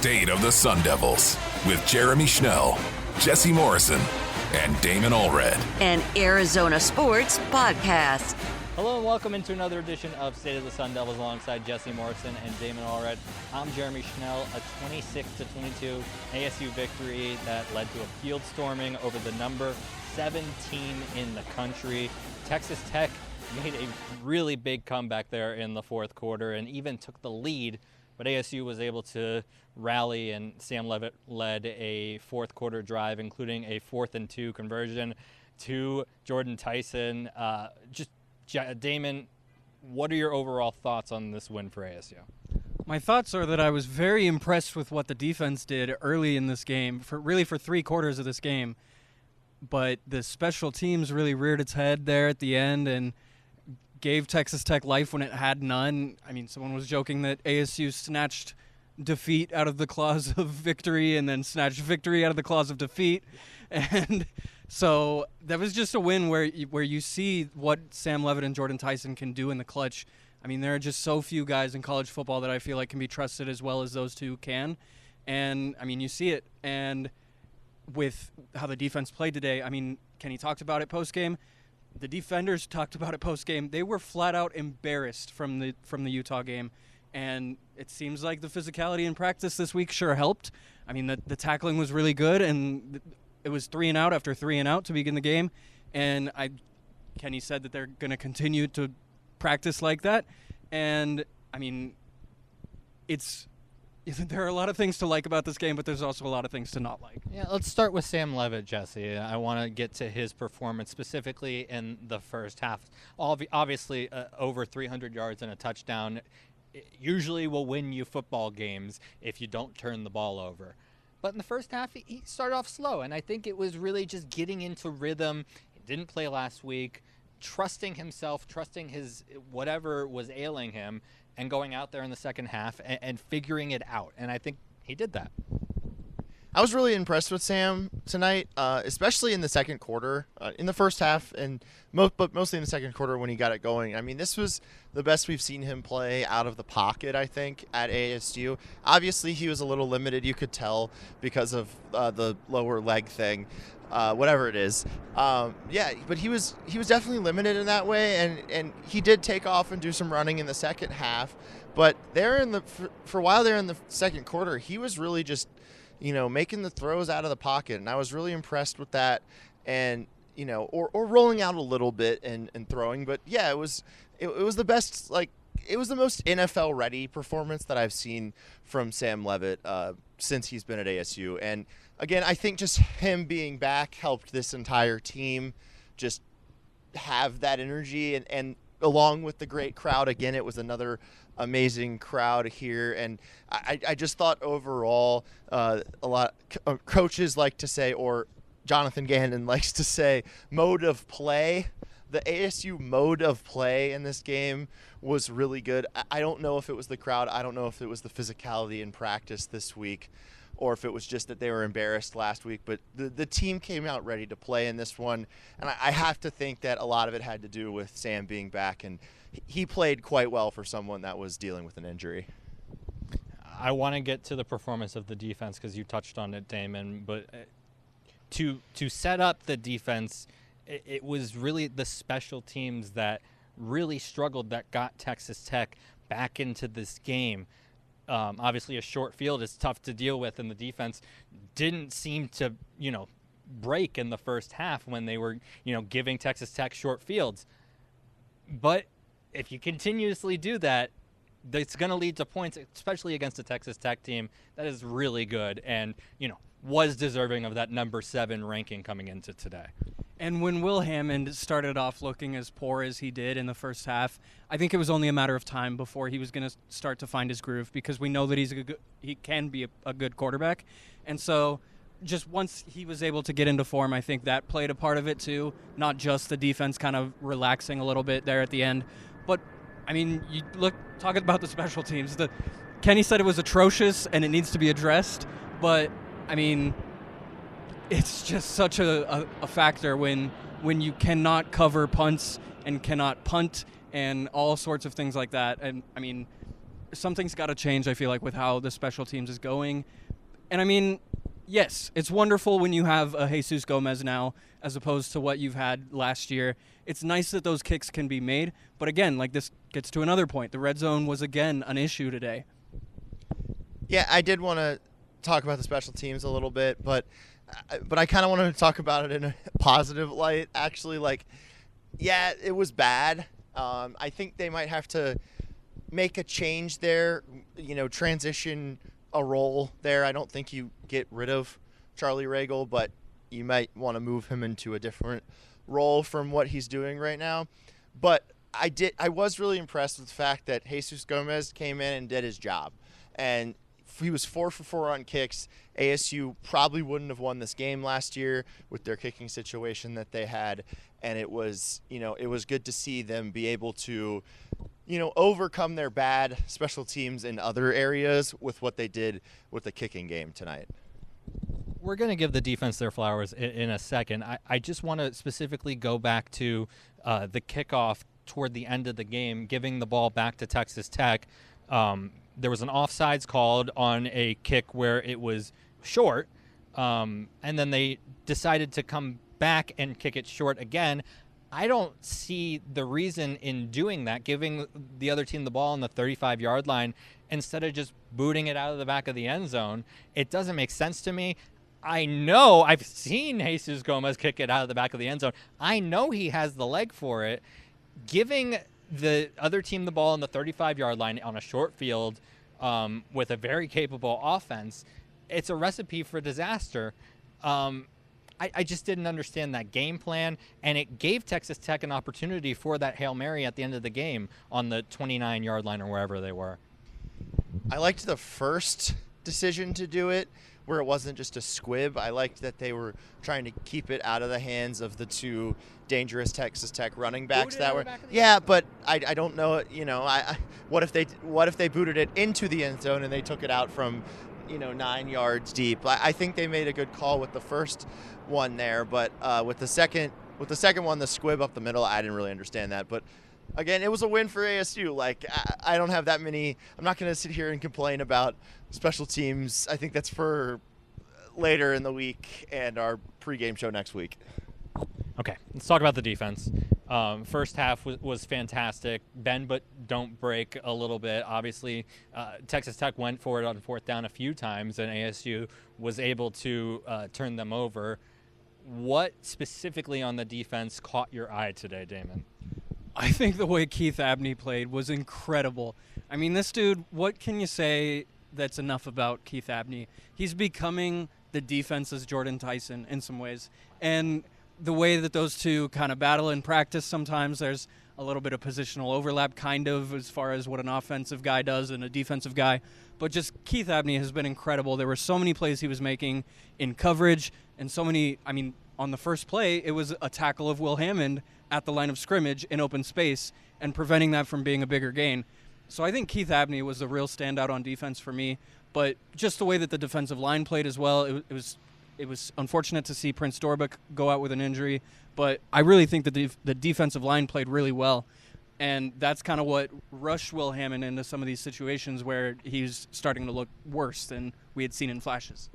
State of the Sun Devils with Jeremy Schnell, Jesse Morrison, and Damon Allred. An Arizona Sports Podcast. Hello and welcome into another edition of State of the Sun Devils alongside Jesse Morrison and Damon Allred. I'm Jeremy Schnell. A 26-22 ASU victory that led to a field storming over the number 7 team in the country. Texas Tech made a really big comeback there in the fourth quarter and even took the lead, but ASU was able to rally, and Sam Leavitt led a fourth quarter drive, including a 4th and 2 conversion to Jordan Tyson. Damon, what are your overall thoughts on this win for ASU? My thoughts are that I was very impressed with what the defense did early in this game, for 3 quarters of this game. But the special teams really reared its head there at the end and gave Texas Tech life when it had none. I mean, someone was joking that ASU snatched defeat out of the claws of victory and then snatched victory out of the claws of defeat. And so that was just a win where you see what Sam Leavitt and Jordan Tyson can do in the clutch. I mean, there are just so few guys in college football that I feel like can be trusted as well as those two can. And, I mean, you see it. And with how the defense played today, I mean, Kenny talked about it post-game. The defenders talked about it post-game. They were flat out embarrassed from the Utah game. And it seems like the physicality in practice this week sure helped. I mean, the tackling was really good, and it was 3 and out after 3 and out to begin the game. And Kenny said that they're going to continue to practice like that. And, I mean, there are a lot of things to like about this game, but there's also a lot of things to not like. Yeah, let's start with Sam Leavitt, Jesse. I want to get to his performance specifically in the first half. Obviously, over 300 yards and a touchdown usually will win you football games if you don't turn the ball over. But in the first half, he started off slow, and I think it was really just getting into rhythm. He didn't play last week, trusting himself, trusting his whatever was ailing him, and going out there in the second half and figuring it out. And I think he did that. I was really impressed with Sam tonight, especially in the second quarter. In the first half, but mostly in the second quarter when he got it going. I mean, this was the best we've seen him play out of the pocket, I think, at ASU. Obviously, he was a little limited, you could tell, because of the lower leg thing, whatever it is. But he was definitely limited in that way, and he did take off and do some running in the second half. But for a while there in the second quarter, he was really just making the throws out of the pocket, and I was really impressed with that, and or rolling out a little bit and throwing. But yeah, it was the best. Like, it was the most NFL ready performance that I've seen from Sam Leavitt since he's been at ASU. And again, I think just him being back helped this entire team just have that energy, and along with the great crowd. Again, it was another amazing crowd here, and I just thought overall a lot coaches like to say, or Jonathan Gannon likes to say, mode of play. The ASU mode of play in this game was really good. I don't know if it was the crowd. I don't know if it was the physicality in practice this week, or if it was just that they were embarrassed last week. But the team came out ready to play in this one, and I have to think that a lot of it had to do with Sam being back, and he played quite well for someone that was dealing with an injury. I want to get to the performance of the defense because you touched on it, Damon, but to set up the defense, it was really the special teams that really struggled, that got Texas Tech back into this game. Obviously, a short field is tough to deal with, and the defense didn't seem to, break in the first half when they were, giving Texas Tech short fields. But if you continuously do that, it's going to lead to points, especially against a Texas Tech team that is really good and, was deserving of that number 7 ranking coming into today. And when Will Hammond started off looking as poor as he did in the first half, I think it was only a matter of time before he was going to start to find his groove, because we know that he can be a good quarterback. And so just once he was able to get into form, I think that played a part of it too, not just the defense kind of relaxing a little bit there at the end. But, I mean, talking about the special teams, Kenny said it was atrocious and it needs to be addressed, but, I mean, it's just such a factor when you cannot cover punts and cannot punt and all sorts of things like that. And, I mean, something's got to change, I feel like, with how the special teams is going. And I mean, yes, it's wonderful when you have a Jesus Gomez now as opposed to what you've had last year. It's nice that those kicks can be made. But again, like, this gets to another point. The red zone was, again, an issue today. Yeah, I did want to talk about the special teams a little bit, but I kind of wanted to talk about it in a positive light. Actually, like, yeah, it was bad. I think they might have to make a change there, transition a role there. I don't think you get rid of Charlie Ragle, but you might want to move him into a different role from what he's doing right now. But I was really impressed with the fact that Jesus Gomez came in and did his job. And he was 4 for 4 on kicks. ASU probably wouldn't have won this game last year with their kicking situation that they had. And it was good to see them be able to, overcome their bad special teams in other areas with what they did with the kicking game tonight. We're going to give the defense their flowers in a second. I just want to specifically go back to the kickoff toward the end of the game, giving the ball back to Texas Tech. There was an offsides called on a kick where it was short, and then they decided to come back and kick it short again. I don't see the reason in doing that, giving the other team the ball on the 35-yard line instead of just booting it out of the back of the end zone. It doesn't make sense to me. I know I've seen Jesus Gomez kick it out of the back of the end zone. I know he has the leg for it. Giving the other team the ball on the 35-yard line on a short field with a very capable offense, it's a recipe for disaster. I just didn't understand that game plan, and it gave Texas Tech an opportunity for that Hail Mary at the end of the game on the 29-yard line or wherever they were. I liked the first decision to do it, where it wasn't just a squib. I liked that they were trying to keep it out of the hands of the two dangerous Texas Tech running backs that were. Yeah, but I don't know. What if they booted it into the end zone and they took it out from 9 yards deep? I think they made a good call with the first one there, but with the second one, the squib up the middle, I didn't really understand that. But again, it was a win for ASU. Like, I don't have that many. I'm not going to sit here and complain about special teams. I think that's for later in the week and our pregame show next week. Okay, let's talk about the defense. First half was fantastic. Bend but don't break a little bit. Obviously, Texas Tech went for it on fourth down a few times, and ASU was able to turn them over. What specifically on the defense caught your eye today, Damon? I think the way Keith Abney played was incredible. I mean, this dude, what can you say that's enough about Keith Abney? He's becoming the defense's Jordan Tyson in some ways. And the way that those two kind of battle in practice, sometimes there's a little bit of positional overlap, kind of, as far as what an offensive guy does and a defensive guy. But just Keith Abney has been incredible. There were so many plays he was making in coverage, and so many, I mean, on the first play, it was a tackle of Will Hammond at the line of scrimmage in open space and preventing that from being a bigger gain. So I think Keith Abney was the real standout on defense for me. But just the way that the defensive line played as well, it was unfortunate to see Prince Dorbuck go out with an injury. But I really think that the defensive line played really well. And that's kind of what rushed Will Hammond into some of these situations where he's starting to look worse than we had seen in flashes.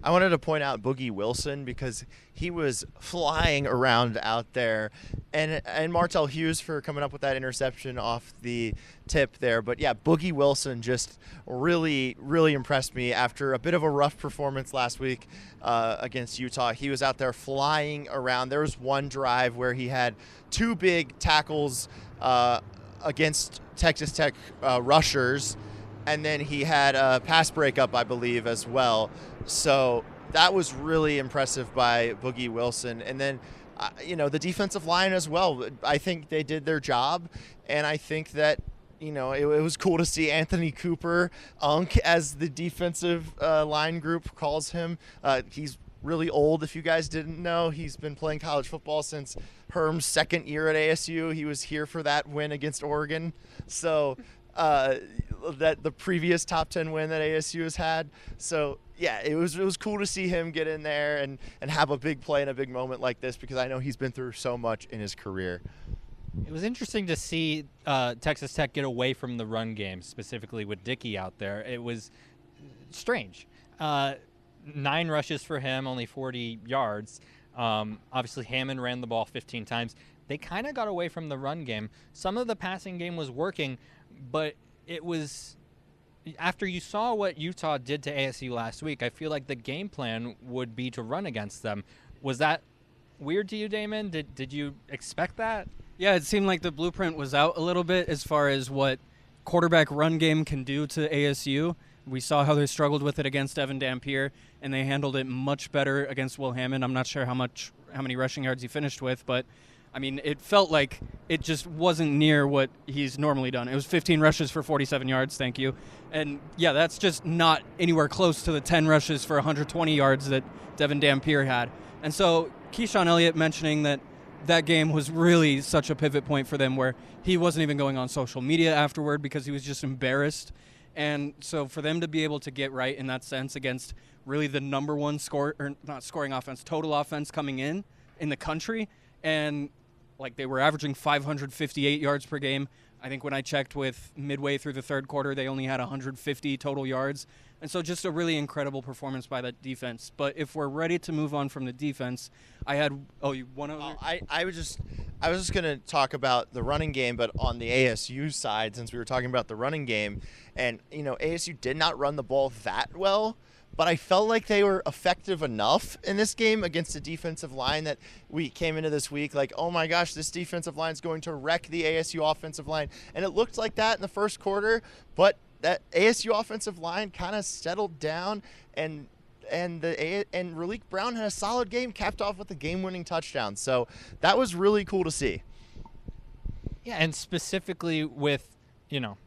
I wanted to point out Boogie Wilson because he was flying around out there, and Martell Hughes for coming up with that interception off the tip there. But yeah, Boogie Wilson just really, really impressed me after a bit of a rough performance last week against Utah. He was out there flying around. There was one drive where he had two big tackles against Texas Tech rushers, and then he had a pass breakup, I believe, as well. So that was really impressive by Boogie Wilson. And then, the defensive line as well. I think they did their job. And I think that, it was cool to see Anthony Cooper, Unk, as the defensive line group calls him. He's really old, if you guys didn't know. He's been playing college football since Herm's second year at ASU. He was here for that win against Oregon. So that the previous top 10 win that ASU has had. So yeah, it was cool to see him get in there and have a big play in a big moment like this, because I know he's been through so much in his career. It was interesting to see Texas Tech get away from the run game, specifically with Dickey out there. It was strange. 9 rushes for him, only 40 yards. Obviously, Hammond ran the ball 15 times. They kind of got away from the run game. Some of the passing game was working, but it was after you saw what Utah did to ASU last week, I feel like the game plan would be to run against them. Was that weird to you, Damon? Did you expect that? Yeah, it seemed like the blueprint was out a little bit as far as what quarterback run game can do to ASU. We saw how they struggled with it against Evan Dampier, and they handled it much better against Will Hammond. I'm not sure how many rushing yards he finished with, but I mean, it felt like it just wasn't near what he's normally done. It was 15 rushes for 47 yards, thank you. And yeah, that's just not anywhere close to the 10 rushes for 120 yards that Devin Dampier had. And so Keyshawn Elliott mentioning that game was really such a pivot point for them where he wasn't even going on social media afterward because he was just embarrassed. And so for them to be able to get right in that sense against really the number one total offense coming in the country, and like they were averaging 558 yards per game. I think when I checked with midway through the third quarter, they only had 150 total yards. And so just a really incredible performance by that defense. But if we're ready to move on from the defense, I was just going to talk about the running game, but on the ASU side, since we were talking about the running game. And, ASU did not run the ball that well, but I felt like they were effective enough in this game against a defensive line that we came into this week like, oh my gosh, this defensive line is going to wreck the ASU offensive line. And it looked like that in the first quarter, but that ASU offensive line kind of settled down, and Raleek Brown had a solid game, capped off with a game-winning touchdown. So that was really cool to see. Yeah, and specifically with,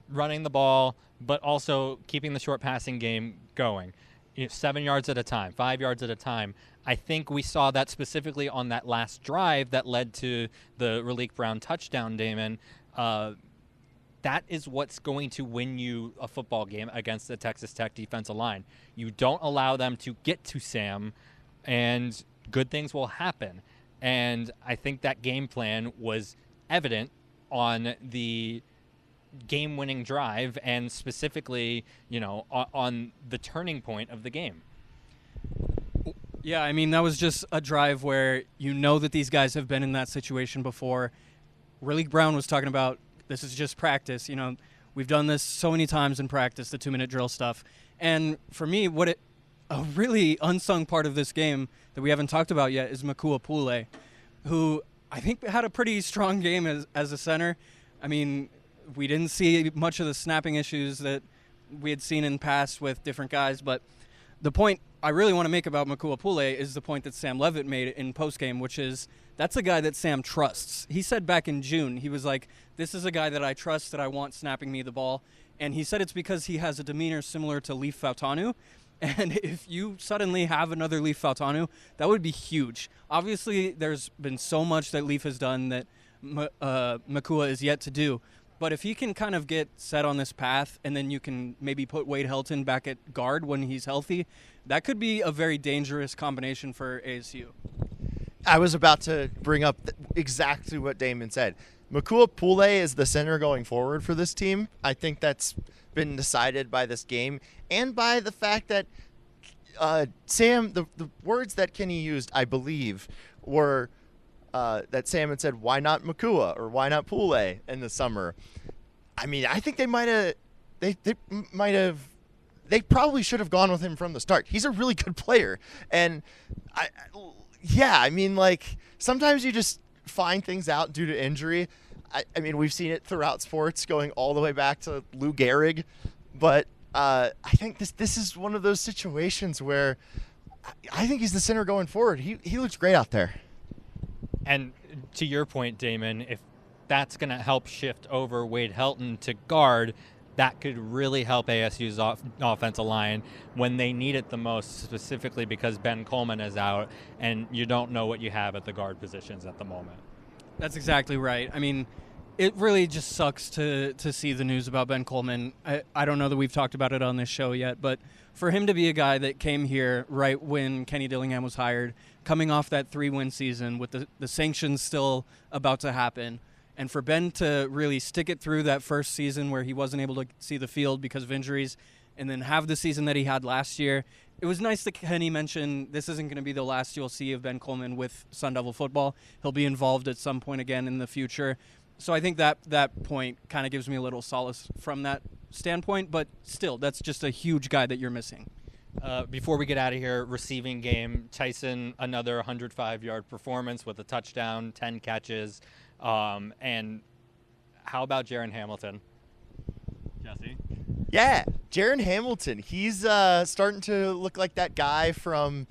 running the ball, but also keeping the short passing game going. 7 yards at a time, 5 yards at a time. I think we saw that specifically on that last drive that led to the Raleek Brown touchdown, Damon. That is what's going to win you a football game against the Texas Tech defensive line. You don't allow them to get to Sam, and good things will happen. And I think that game plan was evident on the game-winning drive, and specifically, on the turning point of the game. Yeah, I mean, that was just a drive where that these guys have been in that situation before. Raleek Brown was talking about, this is just practice. We've done this so many times in practice, the 2-minute drill stuff. And for me, a really unsung part of this game that we haven't talked about yet is Makua Pule, who I think had a pretty strong game as a center. I mean, we didn't see much of the snapping issues that we had seen in the past with different guys, but the point I really want to make about Makua Pule is the point that Sam Leavitt made in postgame, which is that's a guy that Sam trusts. He said back in June, he was like, this is a guy that I trust, that I want snapping me the ball. And he said it's because he has a demeanor similar to Leaf Fautanu. And if you suddenly have another Leaf Fautanu, that would be huge. Obviously, there's been so much that Leaf has done that Makua is yet to do. But if he can kind of get set on this path, and then you can maybe put Wade Helton back at guard when he's healthy, that could be a very dangerous combination for ASU. I was about to bring up exactly what Damon said. Makua Pule is the center going forward for this team. I think that's been decided by this game and by the fact that Sam, the words that Kenny used, I believe, were that Sam had said, why not Makua or why not Pule in the summer? I mean, I think they probably should have gone with him from the start. He's a really good player. And sometimes you just find things out due to injury. I mean, we've seen it throughout sports going all the way back to Lou Gehrig. But I think this is one of those situations where I think he's the center going forward. He looks great out there. And to your point, Damon, if that's going to help shift over Wade Helton to guard, that could really help ASU's offensive line when they need it the most, specifically because Ben Coleman is out and you don't know what you have at the guard positions at the moment. That's exactly right. I mean, it really just sucks to see the news about Ben Coleman. I don't know that we've talked about it on this show yet, but for him to be a guy that came here right when Kenny Dillingham was hired, coming off that 3-win season with the sanctions still about to happen, And for Ben to really stick it through that first season where he wasn't able to see the field because of injuries, and then have the season that he had last year, it was nice that Kenny mentioned this isn't going to be the last you'll see of Ben Coleman with Sun Devil football. He'll be involved at some point again in the future. So I think that point kind of gives me a little solace from that standpoint, but still, that's just a huge guy that you're missing. Before we get out of here, receiving game, Tyson, another 105-yard performance with a touchdown, 10 catches. And how about Jaron Hamilton? Jesse? Yeah, Jaron Hamilton. He's starting to look like that guy from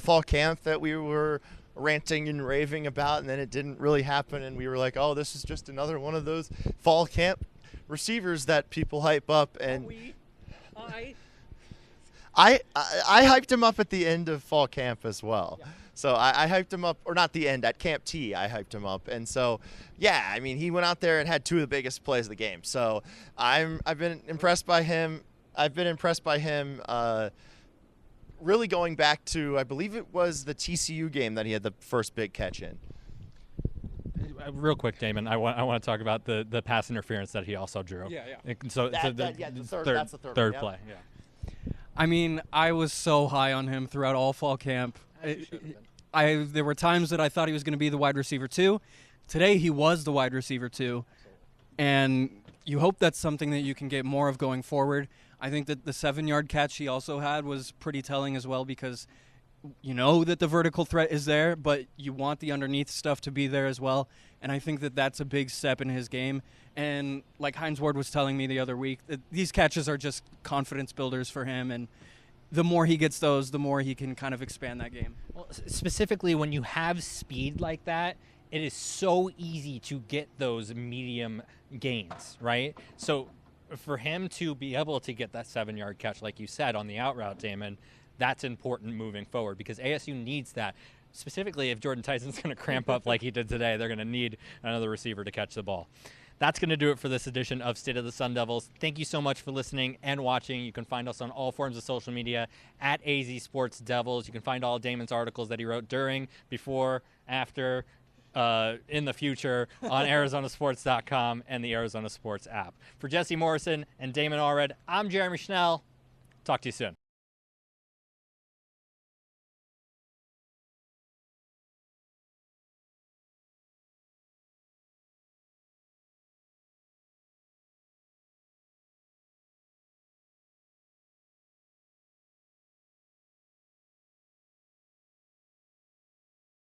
fall camp that we were ranting and raving about, and then it didn't really happen, and we were like, oh, this is just another one of those fall camp receivers that people hype up. And I hyped him up at the end of fall camp as well. Yeah. So I hyped him up, or not the end, at Camp T, I hyped him up. And so, yeah, I mean, he went out there and had 2 of the biggest plays of the game. So I've been impressed by him. Really going back to, I believe it was the TCU game that he had the first big catch in. Real quick, Damon, I want to talk about the pass interference that he also drew. Yeah. So that's the third play. Yeah. I mean, I was so high on him throughout all fall camp. There were times that I thought he was going to be the wide receiver 2. Today he was the wide receiver 2. And you hope that's something that you can get more of going forward. I think that the 7-yard catch he also had was pretty telling as well, because you know that the vertical threat is there, but you want the underneath stuff to be there as well. And I think that that's a big step in his game. And like Hines Ward was telling me the other week, that these catches are just confidence builders for him. And the more he gets those, the more he can kind of expand that game. Well, specifically when you have speed like that, it is so easy to get those medium gains, right? So for him to be able to get that 7-yard catch, like you said, on the out route, Damon, that's important moving forward, because ASU needs that. Specifically, if Jordan Tyson's going to cramp up like he did today, they're going to need another receiver to catch the ball. That's going to do it for this edition of State of the Sun Devils. Thank you so much for listening and watching. You can find us on all forms of social media at AZ Sports Devils. You can find all of Damon's articles that he wrote during, before, after, in the future on ArizonaSports.com and the Arizona Sports app. For Jesse Morrison and Damon Allred, I'm Jeremy Schnell. Talk to you soon.